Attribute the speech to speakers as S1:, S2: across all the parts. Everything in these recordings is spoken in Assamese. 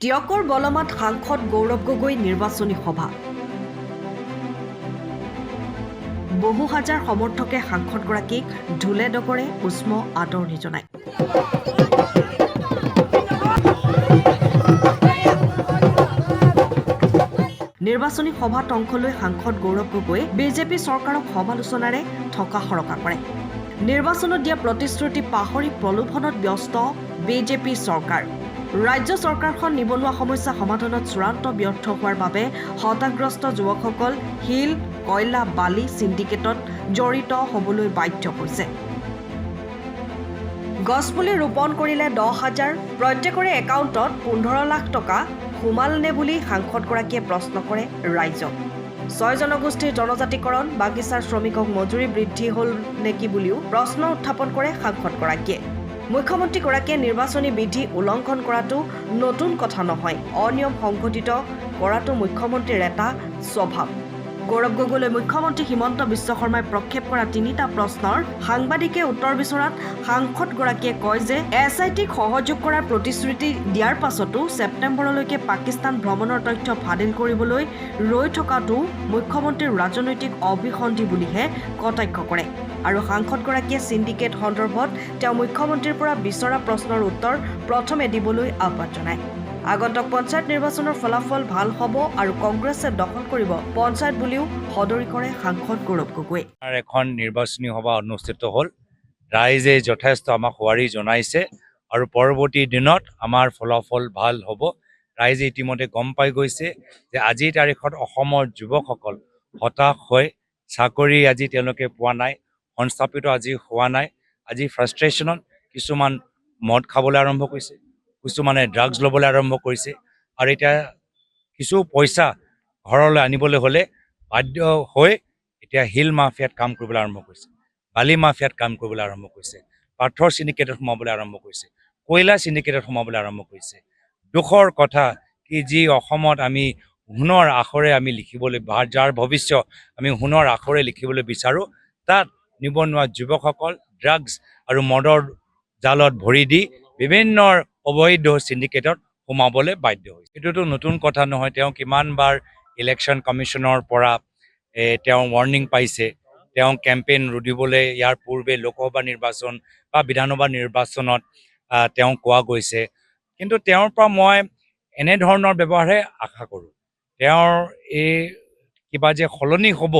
S1: টিয়কৰ বলমাত সাংসদ গৌৰৱ গগৈ নিৰ্বাচনী সভা বহু হাজাৰ সমৰ্থকে সাংসদগৰাকীক ঢোলে ডগৰে উষ্ম আদৰণি জনায়। নিৰ্বাচনী সভাত অংশ লৈ সাংসদ গৌৰৱ গগৈ বিজেপি চৰকাৰক সমালোচনাৰে থকা সৰকা কৰে। নিৰ্বাচনত দিয়া প্ৰতিশ্ৰুতি পাহৰি প্ৰলোভনত ব্যস্ত বিজেপি চৰকাৰ। ৰাজ্য চৰকাৰখন নিবনুৱা সমস্যা সমাধানত চূড়ান্ত ব্যৰ্থ হোৱাৰ বাবে হতাগ্ৰস্ত যুৱকসকল শিল কয়লা বালি চিণ্ডিকেটত জড়িত হ'বলৈ বাধ্য হৈছে। গছপুলি ৰোপণ কৰিলে 10,000, প্ৰত্যেকৰে একাউণ্টত 15 লাখ টকা সোমালনে বুলি সাংসদগৰাকীয়ে প্ৰশ্ন কৰে ৰাইজক। 6 জনগোষ্ঠীৰ জনজাতিকৰণ বাগিচাৰ শ্ৰমিকক মজুৰি বৃদ্ধি হ'ল নেকি বুলিও প্ৰশ্ন উত্থাপন কৰে সাংসদগৰাকীয়ে। মুখ্যমন্ত্ৰীগৰাকীয়ে নিৰ্বাচনী বিধি উলংঘন কৰাটো নতুন কথা নহয়, অনিয়ম সংঘটিত কৰাটো মুখ্যমন্ত্ৰীৰ এটা স্বভাৱ। গৌৰৱ গগৈলৈ মুখ্যমন্ত্ৰী হিমন্ত বিশ্ব শৰ্মাই প্ৰক্ষেপ কৰা 3টা প্ৰশ্নৰ সাংবাদিকে উত্তৰ বিচৰাত সাংসদগৰাকীয়ে কয় যে SITক সহযোগ কৰাৰ প্ৰতিশ্ৰুতি দিয়াৰ পাছতো ছেপ্টেম্বৰলৈকে পাকিস্তান ভ্ৰমণৰ তথ্য ফাদিল কৰিবলৈ ৰৈ থকাটো মুখ্যমন্ত্ৰীৰ ৰাজনৈতিক অভিসন্ধি বুলিহে কটাক্ষ কৰে। আৰু সাংসদগৰাকীয়ে চিণ্ডিকেট সন্দৰ্ভত তেওঁ মুখ্যমন্ত্ৰীৰ পৰা বিচৰা প্ৰশ্নৰ উত্তৰ প্ৰথমে দিবলৈ আহ্বান জনায়। আগন্তুক পঞ্চায়ত নিৰ্বাচনৰ ফলাফল ভাল হ'ব আৰু কংগ্ৰেছে দখল কৰিব পঞ্চায়ত বুলিও সদৰি কৰে সাংসদ গৌৰৱ গগৈ।
S2: এখন নিৰ্বাচনী সভা অনুষ্ঠিত হ'ল। ৰাইজে যথেষ্ট আমাক সঁহাৰি জনাইছে আৰু পৰৱৰ্তী দিনত আমাৰ ফলাফল ভাল হ'ব। ৰাইজে ইতিমধ্যে গম পাই গৈছে যে আজিৰ তাৰিখত অসমৰ যুৱকসকল হতাশ হৈ চাকৰি আজি তেওঁলোকে পোৱা নাই, সংস্থাপিত আজি হোৱা নাই। আজি ফ্ৰাষ্ট্ৰেশ্যনত কিছুমান মদ খাবলৈ আৰম্ভ কৰিছে, কিছুমানে ড্ৰাগছ ল'বলৈ আৰম্ভ কৰিছে আৰু এতিয়া কিছু পইচা ঘৰলৈ আনিবলৈ হ'লে বাধ্য হৈ এতিয়া হিল মাফিয়াত কাম কৰিবলৈ আৰম্ভ কৰিছে, বালি মাফিয়াত কাম কৰিবলৈ আৰম্ভ কৰিছে, পাথৰ চিণ্ডিকেটত সোমাবলৈ আৰম্ভ কৰিছে, কয়লা চিণ্ডিকেটত সোমাবলৈ আৰম্ভ কৰিছে। দুখৰ কথা কি যি অসমত আমি সোণৰ আখৰে আমি লিখিবলৈ যাৰ ভৱিষ্যত আমি সোণৰ আখৰে লিখিবলৈ বিচাৰোঁ, তাত নিবনুৱা যুৱকসকল ড্ৰাগছ আৰু মদৰ জালত ভৰি দি বিভিন্ন অবৈধ চিণ্ডিকেটত সোমাবলৈ বাধ্য হৈছে। এইটোতো নতুন কথা নহয়। তেওঁ কিমানবাৰ ইলেকশ্যন কমিশ্যনৰ পৰা তেওঁ ৱাৰ্ণিং পাইছে। তেওঁ কেম্পেইন ৰুধিবলৈ ইয়াৰ পূৰ্বে লোকসভা নিৰ্বাচন বা বিধানসভা নিৰ্বাচনত তেওঁ কোৱা গৈছে, কিন্তু তেওঁৰ পৰা মই এনেধৰণৰ ব্যৱহাৰহে আশা কৰোঁ। তেওঁৰ এই কিবা যে সলনি হ'ব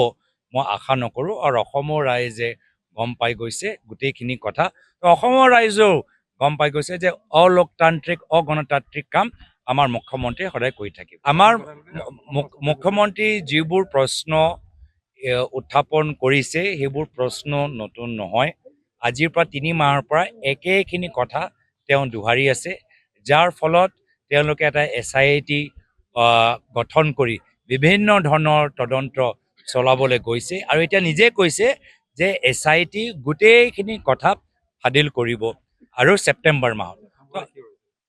S2: মই আশা নকৰোঁ আৰু অসমৰ ৰাইজে গম পাই গৈছে গোটেইখিনি কথা। অসমৰ ৰাইজেও গম পাই গৈছে যে অলোকতান্ত্ৰিক অগণতান্ত্ৰিক কাম আমাৰ মুখ্যমন্ত্ৰীয়ে সদায় কৰি থাকিব। আমাৰ মুখ্যমন্ত্ৰী যিবোৰ প্ৰশ্ন উত্থাপন কৰিছে সেইবোৰ প্ৰশ্ন নতুন নহয়। আজিৰ পৰা 3 মাহৰ পৰা একেখিনি কথা তেওঁ দোহাৰি আছে, যাৰ ফলত তেওঁলোকে এটা SIT গঠন কৰি বিভিন্ন ধৰণৰ তদন্ত চলাবলৈ গৈছে আৰু এতিয়া নিজে কৈছে যে SIT গোটেইখিনি কথা ফাদিল কৰিব আৰু ছেপ্টেম্বৰ মাহত।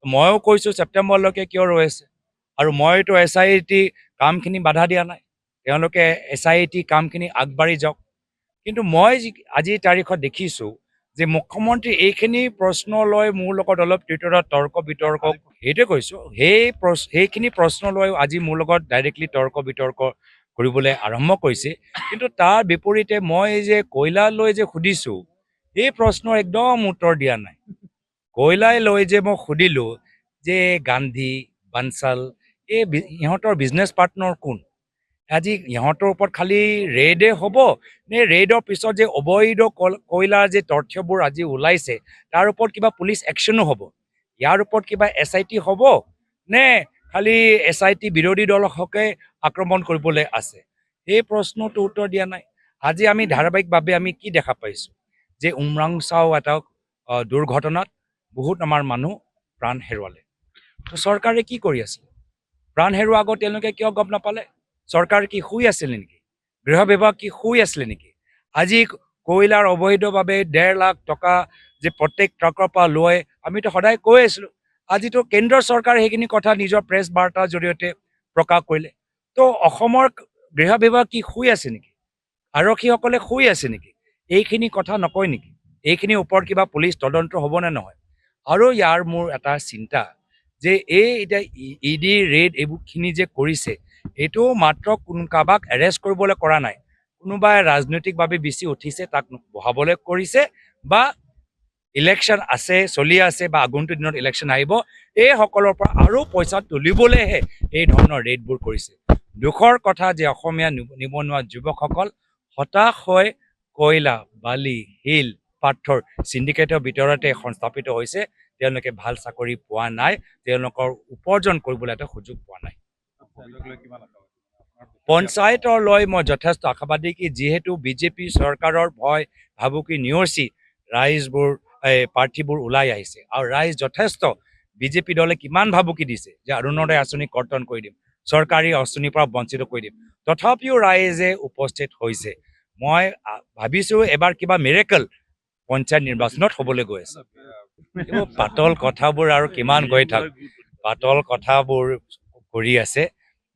S2: ময়ো কৈছোঁ ছেপ্টেম্বৰলৈকে কিয় ৰৈ আছে, আৰু মইতো SIT কামখিনি বাধা দিয়া নাই, তেওঁলোকে SIT কামখিনি আগবাঢ়ি যাওক। কিন্তু মই আজিৰ তাৰিখত দেখিছোঁ যে মুখ্যমন্ত্ৰী এইখিনি প্ৰশ্ন লৈ মোৰ লগত অলপ টুইটাৰত তৰ্ক বিতৰ্ক, সেইটোৱে কৈছোঁ, সেইখিনি প্ৰশ্ন লৈ আজি মোৰ লগত ডাইৰেক্টলি তৰ্ক বিতৰ্ক কৰিবলৈ আৰম্ভ কৰিছে। কিন্তু তাৰ বিপৰীতে মই যে কয়লা লৈ যে সুধিছোঁ এই প্ৰশ্নৰ একদম উত্তৰ দিয়া নাই। কয়লাই লৈ যে মই সুধিলোঁ যে গান্ধী বানচাল ইহঁতৰ বিজনেছ পাৰ্টনাৰ কোন, আজি ইহঁতৰ ওপৰত খালি ৰেডে হ'ব নে ৰেডৰ পিছত যে অবৈধ কয়লাৰ যে তথ্যবোৰ আজি ওলাইছে তাৰ ওপৰত কিবা পুলিচ একশ্যনো হ'ব, ইয়াৰ ওপৰত কিবা SIT হ'ব নে খালি SIT বিৰোধী দলকে আক্ৰমণ কৰিবলৈ আছে? এই প্ৰশ্নটো উত্তৰ দিয়া নাই। আজি আমি ধাৰাবাহিকভাৱে আমি কি দেখা পাইছোঁ যে উমৰাংচাও এটা দুৰ্ঘটনাত বহুত আমাৰ মানুহ প্ৰাণ হেৰুৱালে। চৰকাৰে কি কৰি আছিল? প্ৰাণ হেৰুৱাৰ আগত তেওঁলোকে কিয় গম নাপালে? চৰকাৰ কি শুই আছিল নেকি? গৃহ বিভাগ কি শুই আছিলে নেকি? আজি কয়লাৰ অবৈধভাৱে 1.5 লাখ টকা যে প্ৰত্যেক ট্ৰাকৰ পৰা লৈ আমিতো সদায় কৈ আছিলোঁ, আজিতো কেন্দ্ৰ চৰকাৰে সেইখিনি কথা নিজৰ প্ৰেছ বাৰ্তাৰ জৰিয়তে প্ৰকাশ কৰিলে। তো অসমৰ গৃহ বিভাগ কি শুই আছে নেকি? আৰক্ষীসকলে শুই আছে নেকি? এইখিনি কথা নকয় নেকি? এইখিনিৰ ওপৰত কিবা পুলিচ তদন্ত হ'ব নে নহয়? আৰু ইয়াৰ মোৰ এটা চিন্তা যে এই এতিয়া ইডি ৰেড এইবোৰখিনি যে কৰিছে এইটো মাত্ৰ কাৰোবাক এৰেষ্ট কৰিবলৈ কৰা নাই, কোনোবাই ৰাজনৈতিকভাৱে বেছি উঠিছে তাক বহাবলৈ কৰিছে, বা ইলেকশ্যন আছে চলি আছে বা আগন্তুক দিনত ইলেকশ্যন আহিব, এইসকলৰ পৰা আৰু পইচা তুলিবলৈহে এই ধৰণৰ ৰেডবোৰ কৰিছে। দুখৰ কথা যে অসমীয়া নিবনুৱা যুৱকসকল হতাশ হৈ কয়লা, বালি, শিল, পাথৰ চিণ্ডিকেটৰ ভিতৰতে সংস্থাপিত হৈছে। তেওঁলোকে ভাল চাকৰি পোৱা নাই, তেওঁলোকৰ উপাৰ্জন কৰিবলৈ এটা সুযোগ পোৱা নাই। পঞ্চায়তৰ লৈ মই যথেষ্ট আশাবাদী কি যিহেতু বিজেপি চৰকাৰৰ ভয় ভাবুকি নেওচি ৰাইজবোৰ প্ৰাৰ্থীবোৰ ওলাই আহিছে, আৰু ৰাইজ যথেষ্ট বিজেপি দলে কিমান ভাবুকি দিছে যে অৰুণোদয় আঁচনি কৰ্তন কৰি দিম, চৰকাৰী আঁচনিৰ পৰা বঞ্চিত কৰি দিম, তথাপিও ৰাইজে উপস্থিত হৈছে। মই ভাবিছোঁ এবাৰ কিবা মিৰেকল পঞ্চায়ত নিৰ্বাচনত হ'বলৈ গৈ আছে। এইবোৰ পাতল কথাবোৰ আৰু কিমান গৈ থাক, পাতল কথাবোৰ কৰি আছে।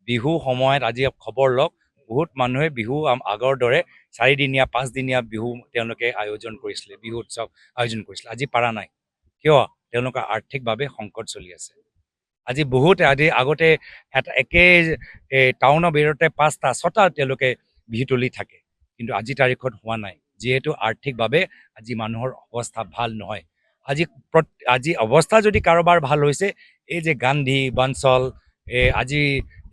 S2: বিহু সময়ত আজি খবৰ লওক, বহুত মানুহে বিহু আগৰ দৰে 4 দিনীয়া 5 দিনীয়া বিহু তেওঁলোকে আয়োজন কৰিছিলে, বিহু উৎসৱ আয়োজন কৰিছিলে, আজি পাৰা নাই। কিয়? তেওঁলোকৰ আৰ্থিকভাৱে সংকট চলি আছে। আজি বহুত আগতে একে টাউনৰ ভিতৰতে 5টা 6টা তেওঁলোকে বিহু তুলি থাকে, কিন্তু আজি তাৰিখত হোৱা নাই, যিহেতু আৰ্থিকভাৱে আজি মানুহৰ অৱস্থা ভাল নহয়। আজি অৱস্থা যদি কাৰোবাৰ ভাল হৈছে, এই যে গান্ধী বাঞ্চল আজি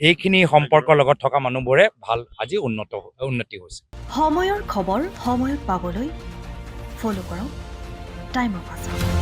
S2: এইখিনি সম্পৰ্কৰ লগত থকা মানুহবোৰে ভাল আজি উন্নতি হৈছে।
S1: সময়ৰ খবৰ সময়ত পাবলৈ ফ'ল' কৰক টাইম অফ আছাম।